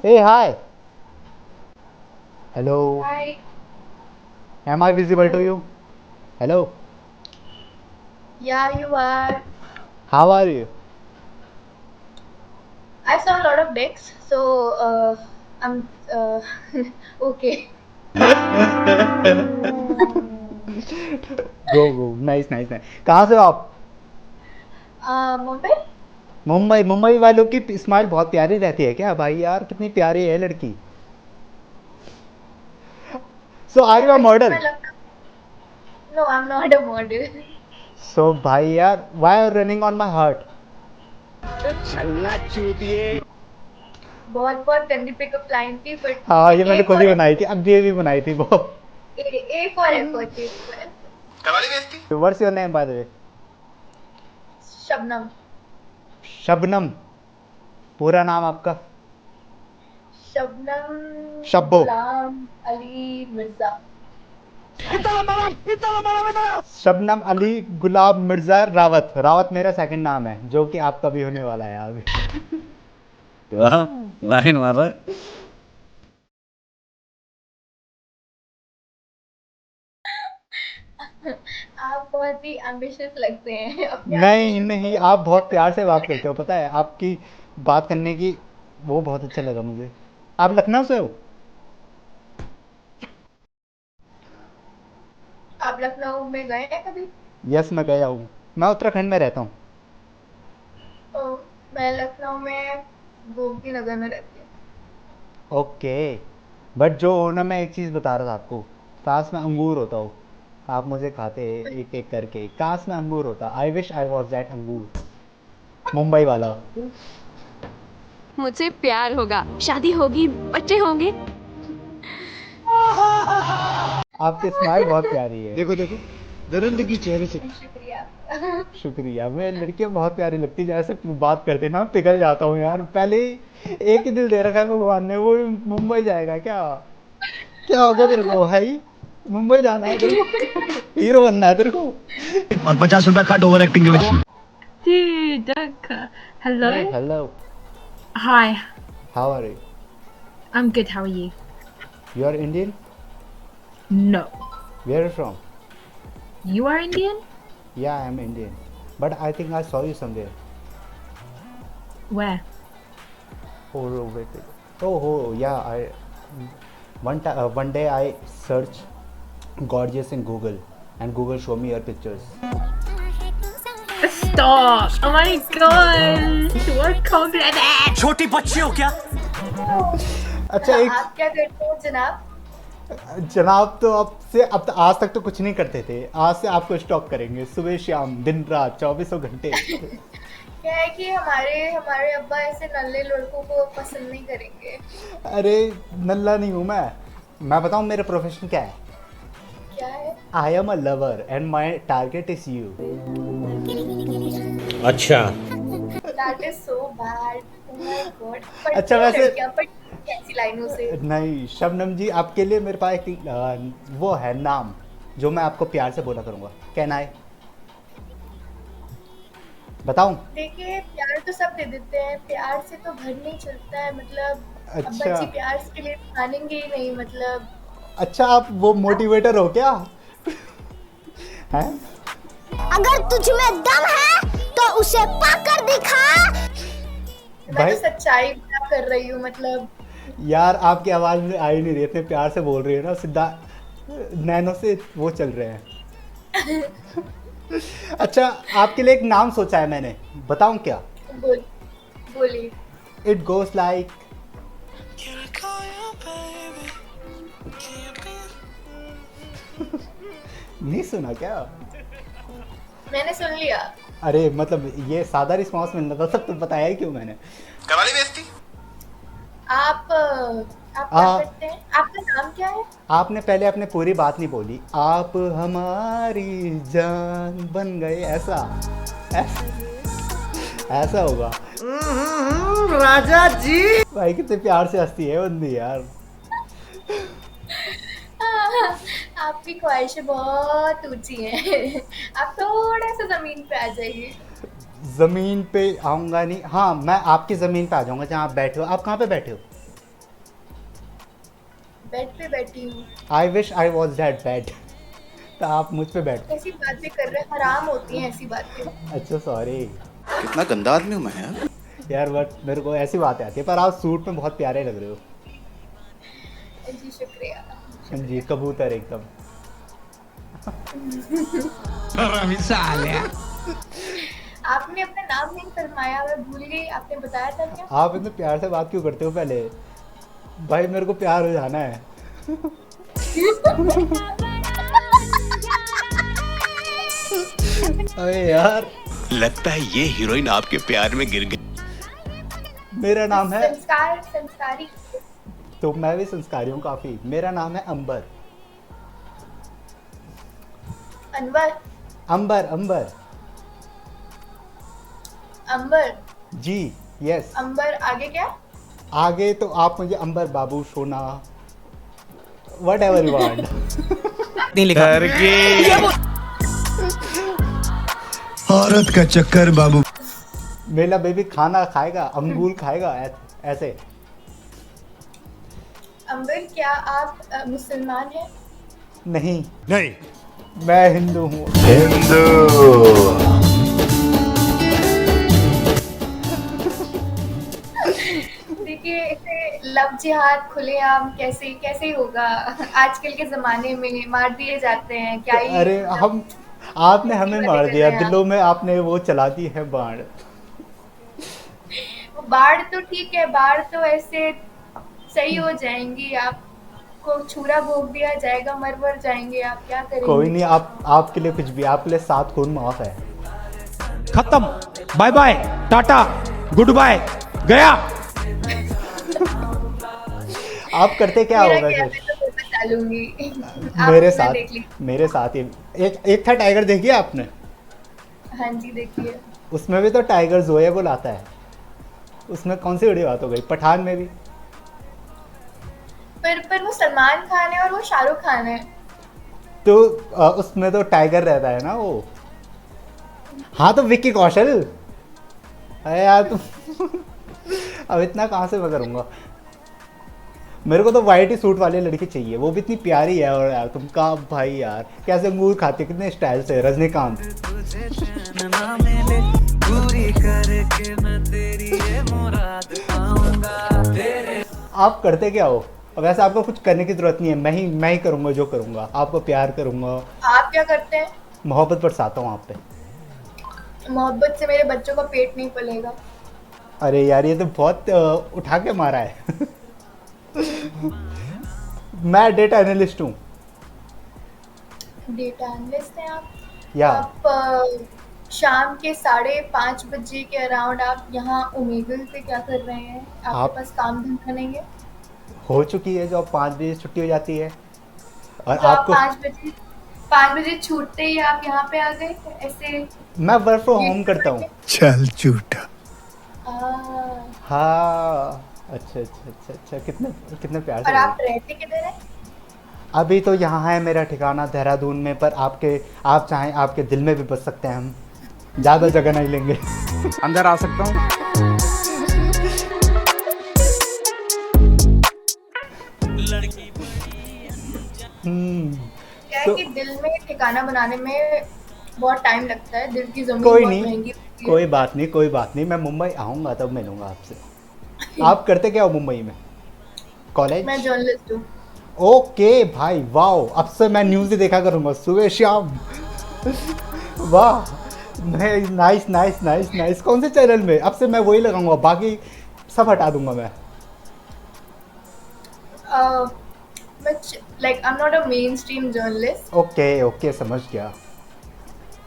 Hey, hi. Hello. Hi. Am I visible to you? Hello. Yeah, you are. How are you? I saw a lot of decks, so I'm okay. Go go. Nice nice nice. कहाँ से हो आप? Mumbai? Mumbai Mumbai वालों की smile बहुत प्यारी रहती है क्या भाई यार कितनी प्यारी है लड़की. So are you a Is model? my luck? No, I'm not a model. So भाई यार why are you running on my heart? बहुत बहुत गंदी पिकअप लाइन थी, but हाँ ये मैंने A खुद for ही बनाई थी अब ये भी बनाई थी वो. A for effort. A for effort. What's your name by the way? Shabnam. Shabnam. पूरा नाम आपका? Shabnam Shabbo. Ghulam Ali Mirza. Shabnam Ali गुलाब मिर्जा रावत. रावत मेरा सेकंड नाम है जो कि आपका भी होने वाला है अभी. वाह लाइन मार रहा है। आप बहुत ही एम्बिशियस लगते हैं अपने आप को। नहीं नहीं आप बहुत प्यार से बात करते हो पता है आपकी बात करने की वो बहुत अच्छा लगा मुझे. आप लखनऊ से हो? आप लखनऊ में गए हैं कभी? यस मैं गया हूँ. मैं उत्तराखंड में रहता हूँ. तो मैं लखनऊ में गोमती नगर में रहती हूँ। ओके. बट जो हो ना मैं एक चीज़ बता रहा था आपको. काश में अंगूर होता हो. आप मुझे खाते एक एक करके. काश में अंगूर होता. I wish I was that अंगूर. मुंबई वाला. मुझसे प्यार होगा, शादी होगी, बच्चे होंगे। आपकी स्माइल बहुत प्यारी है. देखो देखो दरअसल की चेहरे से शुक्रिया। शुक्रिया. मैं लड़कियां बहुत प्यारी लगती जैसे बात करते ना पिघल जाता हूँ यार. पहले ही एक ही दिल दे रखा है भगवान ने वो मुंबई जाएगा क्या? क्या होगा तेरे को है ही? मुंबई जाना है तेरे को? हीरो बनना है तेरे को? और 50 रुपया कट ओवर एक्टिंग के लिए। Dude, don't Hello? Hello. Hi, how are you? I'm good. How are you? You are Indian? No. Where are from? You are Indian? या I am Indian. But I think I saw you somewhere. Where? Oh wait. Oh yeah. One day I search gorgeous in Google and Google show me your pictures. Stop! Oh my god! What compliment? छोटी बच्ची हो क्या? अच्छा एक आप क्या करते हो जनाब? जनाब तो आपसे अब तो आज तक तो कुछ नहीं करते थे. आज से आपको स्टॉक करेंगे सुबह शाम दिन रात चौबीसों घंटे. क्या है कि हमारे हमारे अब्बा ऐसे नल्ले लड़कों को पसंद नहीं करेंगे। अरे नल्ला नहीं हूँ मैं. मैं बताऊँ मेरा प्रोफेशन क्या है? क्या है? I am a lover and my target is you. अच्छा That is so bad. Oh my god. अच्छा, वैसे- क्या पढ़ती हैं कैसी लाइनों से? नहीं शबनम जी आपके लिए मेरे पास एक वो है नाम जो मैं आपको प्यार से बोला करूँगा. Can I? बताऊं? देखिए प्यार तो सब दे देते हैं, प्यार से तो घर नहीं चलता है, मतलब अब अच्छा. बच्चे प्यार के लिए मानेंगे ही नहीं, मतलब अच्छा आप वो मोटिवेटर हो क्या? हैं? अगर तुझ में दम है तो उसे पाकर दिखा। मैं भाई- तो सच्चाई बयां कर रही हूँ, मतलब यार आपकी आवाज़ में आ ही नहीं रही. इतने प्यार से बोल रही है ना सीधा नैनो से वो चल रहे हैं. अच्छा आपके लिए एक नाम सोचा है मैंने. बताऊं क्या? बोल बोलिए। It goes like. नहीं सुना क्या? मैंने सुन लिया। अरे मतलब ये सादा रिस्पॉन्स मिलना था सब तो बताया ही क्यों मैंने. कवाली बेइज्जती। आप क्या हाँ। करते हैं? आपका नाम क्या है? आपने पहले अपने पूरी बात नहीं बोली. आप हमारी जान बन गए ऐसा ऐसा होगा. राजा जी भाई कितने प्यार से हंसती है बंदी यार. आपकी ख्वाहिशें बहुत ऊंची हैं। आप थोड़ा सा जमीन पे आ जाइए। जमीन पे आऊंगा नहीं. हाँ मैं आपकी जमीन पे आ जाऊंगा जहाँ आप बैठे हो. आप कहाँ पे बैठे हो? बेड पे बैठी हूँ। I wish I was that bad. तो आप मुझ पे बैठ। कैसी बातें कर रहे हैं, हराम होती हैं ऐसी बातें। अच्छा सॉरी कितना गंदा आदमी हूँ मैं यार। यार, बट मेरे को ऐसी बातें आती है, पर आप सूट में बहुत प्यारे लग रहे हो। जी शुक्रिया। हाँ जी, कबूतर एकदम। आपने अपना नाम नहीं फरमाया, मैं भूल गई, आपने बताया था क्या? आप इतने प्यार से बात क्यों करते हो पहले? भाई मेरे को प्यार हो जाना है। अरे यार, लगता है ये हीरोइन आपके प्यार में गिर गई। मेरा नाम है, संस्कारी। तो मैं भी संस्कारी हूँ काफी। मेरा नाम है अंबर। अनवर। अंबर अंबर। अंबर। जी यस। अंबर आगे क्या? आगे तो आप मुझे अंबर बाबू सोना वट एवर यू वांट। नहीं लिखा औरत का चक्कर बाबू। मेरा बेबी खाना खाएगा, अंगूर खाएगा ऐसे। अंबर, क्या आप मुसलमान हैं? नहीं, नहीं मैं हिंदू हूँ। देखिए, इसे लव जिहाद खुलेआम कैसे कैसे होगा? आजकल के जमाने में मार दिए जाते हैं क्या ही। अरे हम, आपने हमें मार कर दिया, रहे हैं आप। दिलों में आपने वो चला दी है बाण। बाढ़ तो ठीक है, बाढ़ तो ऐसे सही हो जाएंगी, आपको छुरा भोग दिया जाएगा, मर जाएंगे आप, क्या करेंगे? कोई नहीं, आपके लिए कुछ भी, आपके लिए 7 खून माफ है। खत्म, bye bye, tata, good bye, गया। आप करते क्या मेरा होगा क्या, फिर? मैं तो बता लूंगी। आप मेरे अपना देख लीजिए। साथ, मेरे साथ ही एक था टाइगर, देखिए आपने? हाँ जी, देखिए। उसमें भी तो टाइगर जोया को लाता है। उसमें कौन सी बड़ी बात हो गई? पठान में भी पर वो सलमान खान है और वो शाहरुख खान है। तो उसमें तो टाइगर रहता है ना वो। हाँ तो विक्की कौशल। अरे यार तुम अब इतना कहाँ से मैं करूँगा? मेरे को तो वाइट ही सूट वाली लड़की चाहिए, वो भी इतनी प्यारी है। और यार तुम कहाँ भाई, यार कैसे अंगूर खाती, कितने स्टाइल से, रजनीकांत। आप करते क्या हो? वैसे आपको कुछ करने की जरूरत नहीं है, मैं ही करूँगा जो करूँगा। आपको प्यार करूँगा, आप क्या करते हैं? मोहब्बत बरसाता हूँ आप पे। मोहब्बत से मेरे बच्चों का पेट नहीं पलेगा। अरे यार, ये तो बहुत उठा के मारा है। मैं डेटा एनालिस्ट हूँ। डेटा एनालिस्ट हैं आप? या आप शाम के 5:30 बजे के अराउंड आप यहाँ ओमेगल पे क्या कर रहे हैं? आपके आप- पास काम धंधा नहीं है? हो चुकी है जॉब, 5 बजे छुट्टी हो जाती है। और तो आप आपको 5 बजे छूटते ही आप यहाँ पे आ गए ऐसे? मैं वर्क फ्रॉम होम करता हूँ। चल झूठा। हाँ अच्छा, कितने प्यार और से आप बोले। रहते किधर हैं? अभी तो यहाँ है मेरा ठिकाना देहरादून में, पर आप चाहें आपके दिल में भी बस सकते हैं हम। ज़्यादा जगह नहीं लेंगे। अंदर आ सकता हूँ? क्या है तो- कि दिल में ठिकाना बनाने में बहुत टाइम लगता है, दिल की जमीन कोई बहुत नहीं, महंगी होती है। कोई बात नहीं, मैं मुंबई आऊँगा तब मिलूंगा आपसे। आप करते क्या हो मुंबई में? कॉलेज? मैं जर्नलिस्ट हूँ। ओके भाई, वाओ, अब से मैं न्यूज़ ही देखा करूँगा सुबह शाम। वाह, नाइस। कौन से चैनल में? अब से मैं वही लगाऊंगा, बाकी सब हटा दूंगा मैं। Like I'm not a mainstream journalist. Okay समझ गया।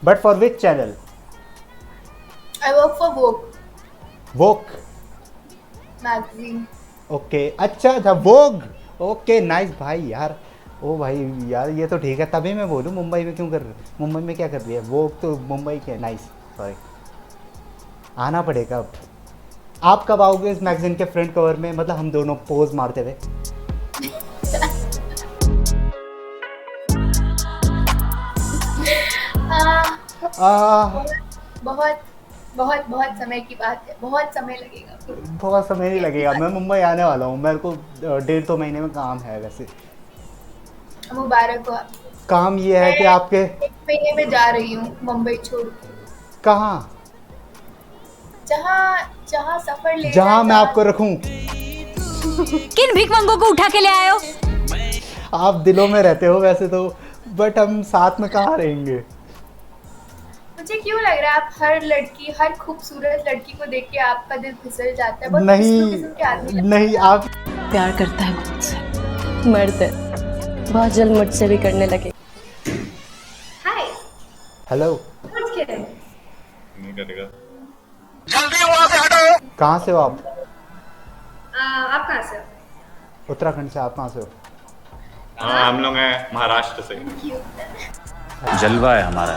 But for which channel? I work for Vogue woke? magazine. Okay, अच्छा वोग। ओके नाइस भाई यार। ओ भाई यार, ये तो ठीक है, तभी मैं बोलूँ मुंबई में क्यों कर रही, मुंबई में क्या कर रही है? वोग तो मुंबई के। नाइस, सॉरी, आना पड़ेगा अब। आप कब आओगे इस मैगजीन के फ्रंट कवर में, मतलब हम दोनों पोज मारते हुए? हाँ, आ, बहुत बहुत बहुत समय की बात है, बहुत समय लगेगा। बहुत समय नहीं लगेगा, मैं मुंबई आने वाला हूँ, मेरे को 1.5-2 महीने में काम है वैसे। मुबारक हो आपको। काम ये है कि मैं आपके 1 महीने में जा रही हूँ मुंबई छोड़ के। कहाँ, जहाँ जहाँ सफर ले जहाँ जाए, मैं आपको रखूँ। किन भिखमंगों को उठा के ले आए हो? आप दिलों में रहते हो वैसे तो, बट हम साथ में कहाँ रहेंगे। मुझे क्यों लग रहा है आप हर लड़की, हर खूबसूरत लड़की को देख के आपका दिल फिसल जाता है। बहुत नहीं किस्म के आदमी लगते हैं। नहीं, आप प्यार करता है मुझसे, मर्द है, बहुत जल्द मुझसे भी करने लगे। हाय, हेलो, कुछ कह रहे हैं? कहाँ से हो आप? आप कहाँ से हो? उत्तराखंड से। आप कहाँ से हो? हाँ, हम लोग हैं महाराष्ट्र से। Cute है। जलवा है हमारा।